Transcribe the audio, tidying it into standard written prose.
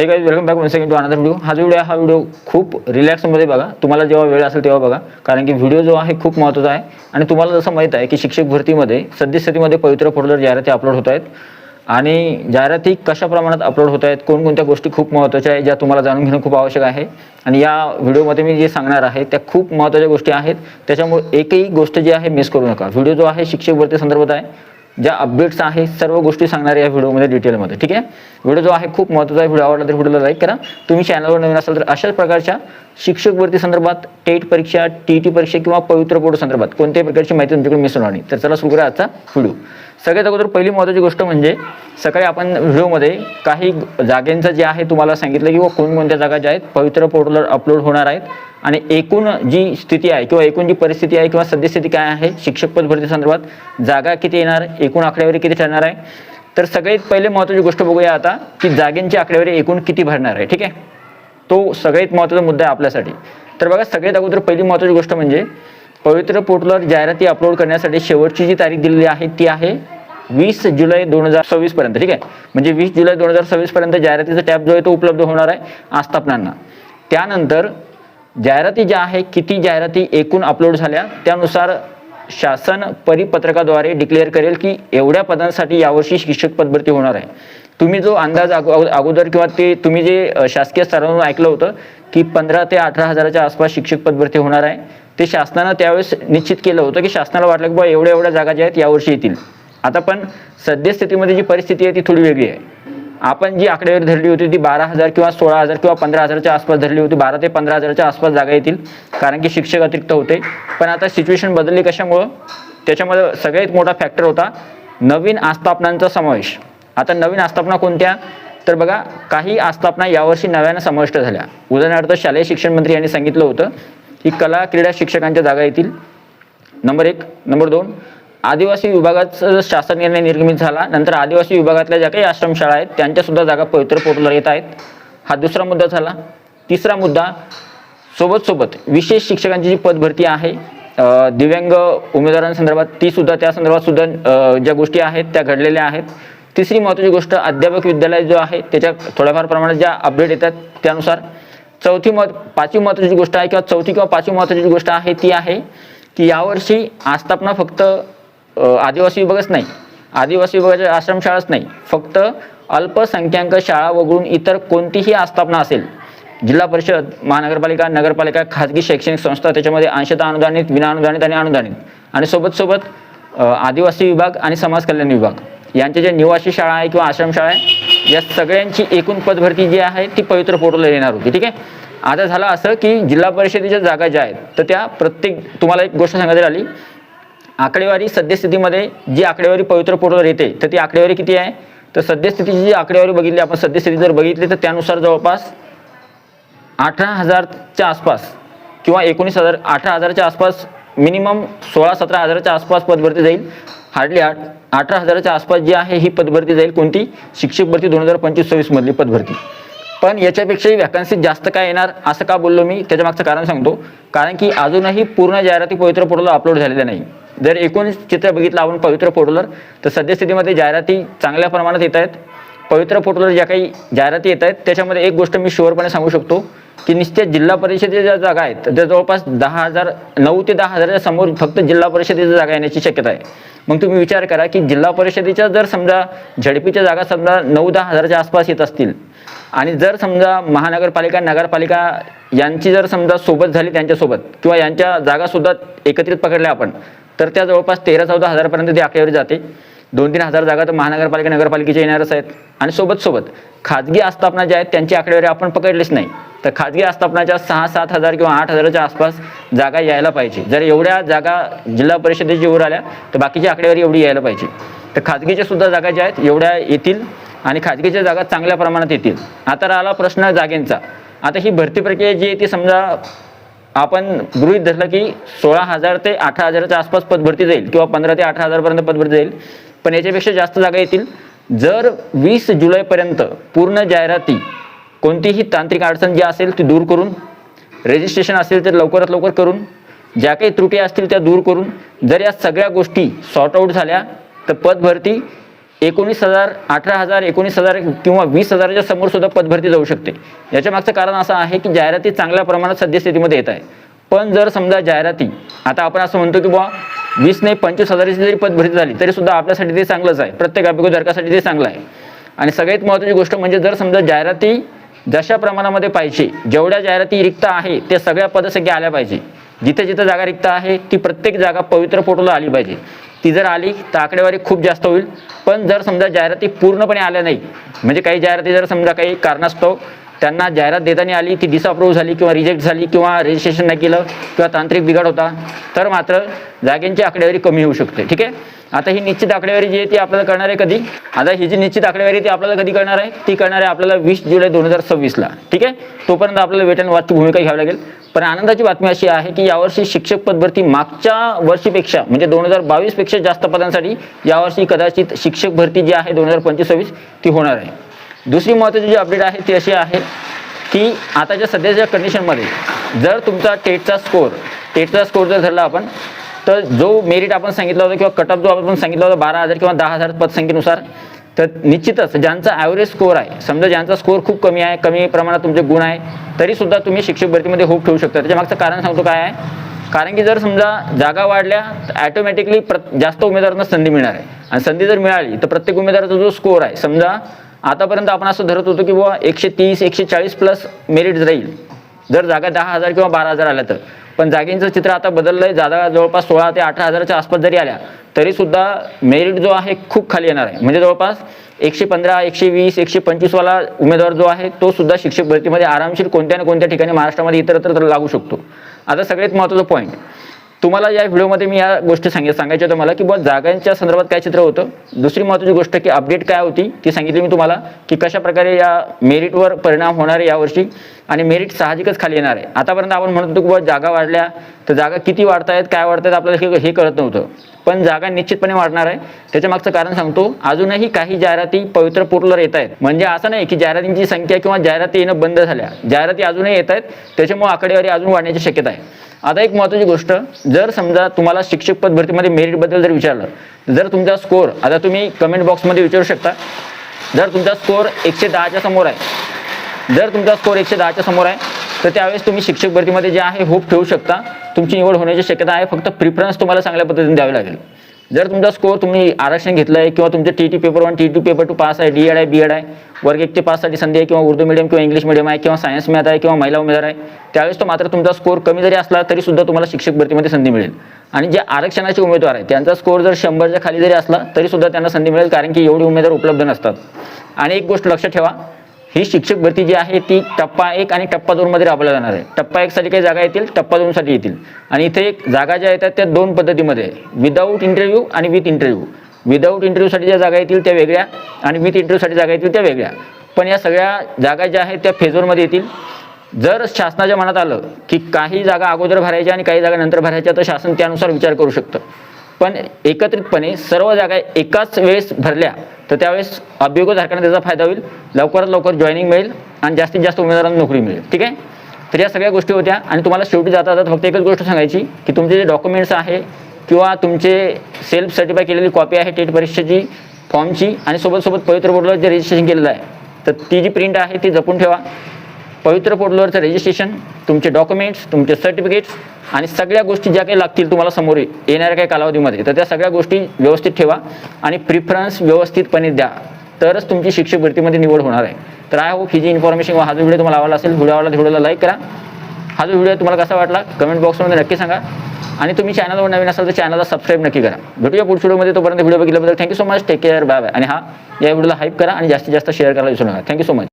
हे guys welcome back once again to another video. हा जो व्हिडिओ हा व्हिडिओ खूप रिलॅक्समध्ये बघा, तुम्हाला जेव्हा वेळ असेल तेव्हा बघा, कारण की व्हिडिओ जो आहे खूप महत्त्वाचा आहे। आणि तुम्हाला जसं माहित आहे की शिक्षक भरतीमध्ये सद्यस्थितीमध्ये पवित्र पोर्टलवर जाहिराती अपलोड होत आहेत आणि जाहिराती कशा प्रमाणात अपलोड होत आहेत, कोणकोणत्या गोष्टी खूप महत्त्वाच्या आहेत ज्या तुम्हाला जाणून घेणं खूप आवश्यक आहे। आणि या व्हिडिओमध्ये मी जे सांगणार आहे त्या खूप महत्त्वाच्या गोष्टी आहेत, त्याच्यामुळे एकही गोष्ट जी आहे मिस करू नका। व्हिडिओ जो आहे शिक्षक भरती संदर्भात आहे, ज्या अपडेट्स आहे सर्व गोष्टी सांगणार या व्हिडिओमध्ये डिटेलमध्ये, ठीक आहे। व्हिडिओ जो आहे खूप महत्त्वाचा आहे। व्हिडिओ आवडला तर व्हिडिओला लाईक करा। तुम्ही चॅनलवर नवीन असाल तर अशाच प्रकारच्या शिक्षक भरती संदर्भात, टेट परीक्षा, टीईटी परीक्षा किंवा पवित्र पोर्टल संदर्भात कोणत्याही प्रकारची माहिती तुमच्याकडे मिस होणार नाही। तर चला सुरू करूया आजचा व्हिडिओ। सगळ्यात अगोदर पहिली महत्त्वाची गोष्ट म्हणजे सकाळी आपण व्हिडिओमध्ये काही जागांचं जे आहे तुम्हाला सांगितलं की कोणकोणत्या जागा ज्या आहेत पवित्र पोर्टलवर अपलोड होणार आहेत आणि एकूण जी स्थिती आहे किंवा एकूण जी परिस्थिती आहे किंवा सद्यस्थिती काय आहे शिक्षक पद भरती संदर्भात, जागा किती येणार, एकूण आकडेवारी किती ठरणार आहे। तर सगळ्यात पहिले महत्त्वाची गोष्ट बघूया आता की जागांची आकडेवारी एकूण किती भरणार आहे, ठीक आहे। तो सगळ्यात महत्त्वाचा मुद्दा आहे आपल्यासाठी। तर बघा, सगळ्यात अगोदर पहिली महत्त्वाची गोष्ट म्हणजे पवित्र पोर्टलवर जाहिराती अपलोड करण्यासाठी शेवटची जी तारीख दिलेली आहे ती आहे 20 जुलै 2026 पर्यंत, ठीक आहे। म्हणजे 20 जुलै 2026 पर्यंत जाहिरातीचा टॅब जो आहे तो उपलब्ध होणार आहे आस्थापनांना। त्यानंतर जाहिराती ज्या आहे, किती जाहिराती एकूण अपलोड झाल्या त्यानुसार शासन परिपत्रकाद्वारे डिक्लेअर करेल की एवढ्या पदांसाठी यावर्षी शिक्षक पदभरती होणार आहे। तुम्ही जो अंदाज अगोदर किंवा ते तुम्ही जे शासकीय स्तरावरून ऐकलं होतं की 15 ते 18 हजाराच्या आसपास शिक्षक पदभरती होणार आहे, ते शासनानं त्यावेळेस निश्चित केलं होतं की शासनाला वाटलं की बाबा एवढ्या जागा ज्या आहेत यावर्षी येतील। आता पण सद्यस्थितीमध्ये जी परिस्थिती आहे ती थोडी वेगळी आहे। आपण जी आकडेवारी धरली होती ती 12,000 किंवा 16,000 किंवा 15,000च्या आसपास धरली होती। 12 ते 15,000च्या आसपास जागा येतील कारण की शिक्षक अतिरिक्त होते। पण आता सिच्युएशन बदलली कशामुळं, त्याच्यामध्ये सगळ्यात मोठा फॅक्टर होता नवीन आस्थापनांचा समावेश। आता नवीन आस्थापना कोणत्या, तर बघा काही आस्थापना यावर्षी नव्यानं समाविष्ट झाल्या। उदाहरणार्थ शालेय शिक्षण मंत्री यांनी सांगितलं होतं की कला क्रीडा शिक्षकांच्या जागा येतील, नंबर 1। नंबर 2, आदिवासी विभागाचा शासन निर्णय निर्गमित झाला, नंतर आदिवासी विभागातल्या ज्या काही आश्रमशाळा आहेत त्यांच्या सुद्धा जागा पवित्र पोर्टलवर येत आहेत। हा दुसरा मुद्दा झाला। तिसरा मुद्दा, सोबत विशेष शिक्षकांची जी पदभरती आहे दिव्यांग उमेदवारांसंदर्भात ती सुद्धा, त्या संदर्भात सुद्धा ज्या गोष्टी आहेत त्या घडलेल्या आहेत। तिसरी महत्त्वाची गोष्ट, अध्यापक विद्यालय जो आहे त्याच्या थोड्याफार प्रमाणात ज्या अपडेट येतात त्यानुसार। पाचवी महत्त्वाची गोष्ट आहे किंवा चौथी किंवा पाचवी महत्त्वाची गोष्ट आहे ती आहे की यावर्षी आस्थापना फक्त आदिवासी विभागच नाही, आदिवासी विभागाच्या आश्रमशाळाच नाही, फक्त अल्पसंख्याक शाळा वगळून इतर कोणतीही आस्थापना असेल, जिल्हा परिषद, महानगरपालिका, नगरपालिका, खाजगी शैक्षणिक संस्था, त्याच्यामध्ये अंशतः अनुदानित, विनाअनुदानित आणि अनुदानित, आणि सोबत आदिवासी विभाग आणि समाज कल्याण विभाग यांच्या ज्या निवासी शाळा आहे किंवा आश्रमशाळा आहे या सगळ्यांची एकूण पदभरती जी आहे ती पवित्र पोर्टलवर येणार होती, ठीक आहे। आता झालं असं की जिल्हा परिषदेच्या जागा ज्या आहेत तर त्या प्रत्येक, तुम्हाला एक गोष्ट सांगायची राहिली, आकडेवारी सद्यस्थितीमध्ये जी आकडेवारी पवित्र पोर्टलवर येते तर ती आकडेवारी किती आहे, तर सद्यस्थितीची जी आकडेवारी बघितली आपण, सद्यस्थिती जर बघितली तर त्यानुसार जवळपास 18,000च्या आसपास किंवा 19,000, 18,000च्या आसपास, मिनिमम 16-17 हजाराच्या आसपास पदभरती जाईल। हार्डली 18,000च्या आसपास जी आहे ही पदभरती जाईल, कोणती, शिक्षक भरती 2025-26 मधली पदभरती। पण याच्यापेक्षाही वॅकन्सी जास्त काय येणार असं का बोललो मी, त्याच्या मागचं कारण सांगतो। कारण की अजूनही पूर्ण जाहिराती पवित्र पोर्टलवर अपलोड झालेल्या नाही। जर एकूण चित्र बघितलं आपण पवित्र पोर्टलवर तर सद्यस्थितीमध्ये जाहिराती चांगल्या प्रमाणात येत आहेत। पवित्र पोर्टलवर ज्या काही जाहिराती येत आहेत त्याच्यामध्ये एक गोष्ट मी शुअरपणे सांगू शकतो की निश्चित जिल्हा परिषदेच्या ज्या जागा आहेत त्या जवळपास 9 ते 10,000च्या समोर फक्त जिल्हा परिषदेच्या जागा येण्याची शक्यता आहे। मग तुम्ही विचार करा की जिल्हा परिषदेच्या जर समजा झडपीच्या जागा समजा 9-10 हजाराच्या आसपास येत असतील आणि जर समजा महानगरपालिका, नगरपालिका यांची जर समजा सोबत झाली त्यांच्यासोबत किंवा यांच्या जागा सुद्धा एकत्रित पकडल्या आपण तर त्या जवळपास 13-14 हजारापर्यंत ती आकडेवारी जाते। 2-3 हजार जागा तर महानगरपालिका, नगरपालिकेच्या येणारच आहेत। आणि सोबत खाजगी आस्थापना ज्या आहेत त्यांची आकडेवारी आपण पकडलीच नाही तर खाजगी आस्थापनाच्या 6-7 हजार किंवा 8 हजाराच्या आसपास जागा यायला पाहिजे। जर एवढ्या जागा जिल्हा परिषदेची वर आल्या तर बाकीची आकडेवारी एवढी यायला पाहिजे। तर खाजगीच्या सुद्धा जागा ज्या आहेत एवढ्या येतील आणि खाजगीच्या जागा चांगल्या प्रमाणात येतील। आता राहिला प्रश्न जागेंचा। आता ही भरती प्रक्रिया जी आहे ती समजा आपण गृहीत धरलं की 16,000 ते 18,000च्या आसपास पदभरती जाईल किंवा 15 ते 18 हजारपर्यंत पदभरती जाईल, पण याच्यापेक्षा जास्त जागा येतील जर 20 जुलैपर्यंत पूर्ण जाहिराती, कोणतीही तांत्रिक अडचण जी असेल ती दूर करून, रजिस्ट्रेशन असेल तर लवकरात लवकर करून, ज्या काही त्रुटी असतील त्या दूर करून जर या सगळ्या गोष्टी सॉर्ट आऊट झाल्या तर पदभरती 19,000, 18,000, 19,000 किंवा 20,000च्या समोर सुद्धा पदभरती जाऊ शकते. याच्या मागचं कारण असं आहे की जाहिराती चांगल्या प्रमाणात सद्यस्थितीमध्ये येत आहे. पण जर समजा जाहिराती आता आपण असं म्हणतो की बुवा 20 नाही 25,000ची जरी पदभरती झाली तरी सुद्धा आपल्यासाठी ते चांगलंच आहे, प्रत्येक अभियोजकासाठी ते चांगलं आहे. आणि सगळ्यात महत्त्वाची गोष्ट म्हणजे जर समजा जाहिराती जशा प्रमाणामध्ये पाहिजे, जेवढ्या जाहिराती रिक्त आहे त्या सगळ्या पदसंख्या आल्या पाहिजे. जिथे जिथे जागा रिक्त आहे ती प्रत्येक जागा पवित्र पोर्टलला आली पाहिजे. ती जर आली तर आकडेवारी खूप जास्त होईल. पण जर समजा जाहिराती पूर्णपणे आल्या नाही, म्हणजे काही जाहिराती जर समजा काही कारणास्तव त्यांना जाहिरात देताना आली, ती डिसअप्रूव्ह झाली किंवा रिजेक्ट झाली किंवा रजिस्ट्रेशन नाही केलं किंवा तांत्रिक बिघाड होता, तर मात्र जागेंची आकडेवारी कमी होऊ शकते. ठीक आहे. आता ही निश्चित आकडेवारी जी आहे ती आपल्याला कळणार आहे कधी? आता ही जी निश्चित आकडेवारी ती आपल्याला कधी कळणार आहे? ती कळणार आहे आपल्याला 20 जुलै 2026ला. ठीक आहे. तोपर्यंत आपल्याला वेट अँड वॉचची भूमिका घ्यावी लागेल. पण आनंदाची बातमी अशी आहे की यावर्षी शिक्षक पदभरती मागच्या वर्षीपेक्षा म्हणजे 2022 पेक्षा जास्त पदांसाठी यावर्षी कदाचित शिक्षक भरती जी आहे 2025-26 ती होणार आहे. दुसरी महत्त्वाची जी अपडेट आहे ती अशी आहे की आताच्या सध्याच्या कंडिशनमध्ये जर तुमचा टेटचा स्कोर जर धरला आपण, तर जो मेरिट आपण सांगितला होता किंवा कटअप जो आपण सांगितला होता 12,000 किंवा 10,000 पदसंख्येनुसार, तर निश्चितच ज्यांचा ॲव्हरेज स्कोअर आहे, समजा ज्यांचा स्कोअर खूप कमी आहे, कमी प्रमाणात तुमचे गुण आहे, तरी सुद्धा तुम्ही शिक्षक भरतीमध्ये होप ठेवू शकता. त्याच्या मागचं कारण सांगतो काय आहे. कारण की जर समजा जागा वाढल्या तर ॲटोमॅटिकली जास्त उमेदवारांना संधी मिळणार आहे. आणि संधी जर मिळाली तर प्रत्येक उमेदवाराचा जो स्कोअर आहे, समजा आतापर्यंत आपण असं धरत होतो की बुवा 130, 140 प्लस मेरिट राहील जर जागा 10,000 किंवा 12,000 आल्या तर. पण जागेचं चित्र आता बदललं आहे. जागा जवळपास 16 ते 18,000च्या आसपास जरी आल्या तरी सुद्धा मेरिट जो आहे खूप खाली येणार आहे. म्हणजे जवळपास 115, 120, 125 वाला उमेदवार जो आहे तो सुद्धा शिक्षक भरतीमध्ये आरामशीर कोणत्या ना कोणत्या ठिकाणी महाराष्ट्रामध्ये इतरत्र लागू शकतो. आता सगळ्यात महत्त्वाचं पॉईंट तुम्हाला या व्हिडिओमध्ये मी या गोष्टी सांगायच्या होत्या मला की बुवा जागांच्या संदर्भात काय चित्र होतं. दुसरी महत्त्वाची गोष्ट की अपडेट काय होती ती सांगितली मी तुम्हाला की कशा प्रकारे या मेरिटवर परिणाम होणार आहे यावर्षी. आणि मेरिट साहजिकच खाली येणार आहे. आतापर्यंत आपण म्हणत होतो की बुवा जागा वाढल्या तर जागा किती वाढत आहेत, काय वाढत आहेत आपल्याला हे कळत नव्हतं. पण जागा निश्चितपणे वाढणार आहे. त्याच्या मागचं कारण सांगतो. अजूनही काही जाहिराती पवित्र पोर्टलवर येत आहेत. म्हणजे असं नाही की जाहिरातींची संख्या किंवा जाहिराती येणं बंद झाल्या, जाहिराती अजूनही येत आहेत. त्याच्यामुळे आकडेवारी अजून वाढण्याची शक्यता आहे. आता एक महत्त्वाची गोष्ट, जर समजा तुम्हाला शिक्षक पद भरतीमध्ये मेरिटबद्दल जर विचारलं, जर तुमचा स्कोअर आता तुम्ही कमेंट बॉक्समध्ये विचारू शकता, जर तुमचा स्कोअर 110च्या समोर आहे, जर तुमचा स्कोअर 110च्या समोर आहे तर त्यावेळेस तुम्ही शिक्षक भरतीमध्ये जे आहे होप ठेवू शकता. तुमची निवड होण्याची शक्यता आहे. फक्त प्रिफरन्स तुम्हाला चांगल्या पद्धतीने द्यावी लागेल. जर तुमचा स्कोअर तुम्ही आरक्षण घेतलं आहे किंवा तुमचे TT paper 1, TT paper 2 pass आहे, DED आहे, BEd आहे, वर्ग 1 ते 5 साठी संधी आहे किंवा उर्दू मीडियम किंवा इंग्लिश मीडियम आहे किंवा सायन्स मॅथ आहे किंवा महिला उमेदवार आहे, त्यावेळेस तो मात्र तुमचा स्कोअर कमी जरी असला तरी सुद्धा तुम्हाला शिक्षक भरतीमध्ये संधी मिळेल. आणि जे आरक्षणाचे उमेदवार आहेत त्यांचा स्कोअर जर 100च्या खाली जरी असला तरी सुद्धा त्यांना संधी मिळेल, कारण की एवढे उमेदवार उपलब्ध नसतात. आणि एक गोष्ट लक्षात ठेवा, ही शिक्षक भरती जी आहे ती टप्पा 1 आणि टप्पा 2 मध्ये राबवल्या जाणार आहे. टप्पा 1 साठी काही जागा येतील, टप्पा 2 साठी येतील. आणि इथे एक जागा ज्या येतात त्या 2 पद्धतीमध्ये आहे, विदाऊट इंटरव्ह्यू आणि विथ इंटरव्ह्यू. विदाऊट इंटरव्ह्यूसाठी ज्या जागा येतील त्या वेगळ्या आणि विथ इंटरव्ह्यूसाठी जागा येतील त्या वेगळ्या. पण या सगळ्या जागा ज्या आहेत त्या फेजवरमध्ये येतील. जर शासनाच्या मनात आलं की काही जागा अगोदर भरायच्या आणि काही जागा नंतर भरायच्या तर शासन त्यानुसार विचार करू शकतं. पण एकत्रितपणे सर्व जागा एकाच वेळेस भरल्या तर त्यावेळेस अभियोगधारकांना त्याचा फायदा होईल, लवकरात लवकर जॉईनिंग मिळेल आणि जास्तीत जास्त उमेदवारांना नोकरी मिळेल. ठीक आहे. तर या सगळ्या गोष्टी होत्या. आणि तुम्हाला शेवटी जाता जाता फक्त एकच गोष्ट सांगायची की तुमचे जे डॉक्युमेंट्स आहे किंवा तुमचे सेल्फ सर्टिफाय केलेली कॉपी आहे टेट परीक्षेची फॉर्मची आणि सोबत पवित्र पोर्टलवर जे रजिस्ट्रेशन केलेलं आहे तर ती जी प्रिंट आहे ती जपून ठेवा. पवित्र पोर्टलवरचं रजिस्ट्रेशन, तुमचे डॉक्युमेंट्स, तुमचे सर्टिफिकेट्स आणि सगळ्या गोष्टी ज्या काही लागतील तुम्हाला समोर येणाऱ्या काही कालावधीमध्ये तर त्या सगळ्या गोष्टी व्यवस्थित ठेवा आणि प्रिफरन्स व्यवस्थितपणे द्या, तरच तुमची शिक्षक भरतीमध्ये निवड होणार आहे. तर आय होप ही जी इन्फॉर्मेशन हा जो व्हिडिओ तुम्हाला आवडला असेल, व्हिडिओला लाईक करा. हा जो व्हिडिओ तुम्हाला कसा वाटला कमेंट बॉक्समध्ये नक्की सांगा. आणि तुम्ही चॅनलवर नवीन असाल तर चॅनलला सबस्क्राईब नक्की करा. भेटूया पुढच्या व्हिडिओमध्ये. तोपर्यंत व्हिडिओ बघितल्याबद्दल thank you so much. Take care. Bye bye. आणि या व्हिडिओला हाईप करा आणि जास्तीत जास्त शेअर करायला विसरू नका. Thank you so much.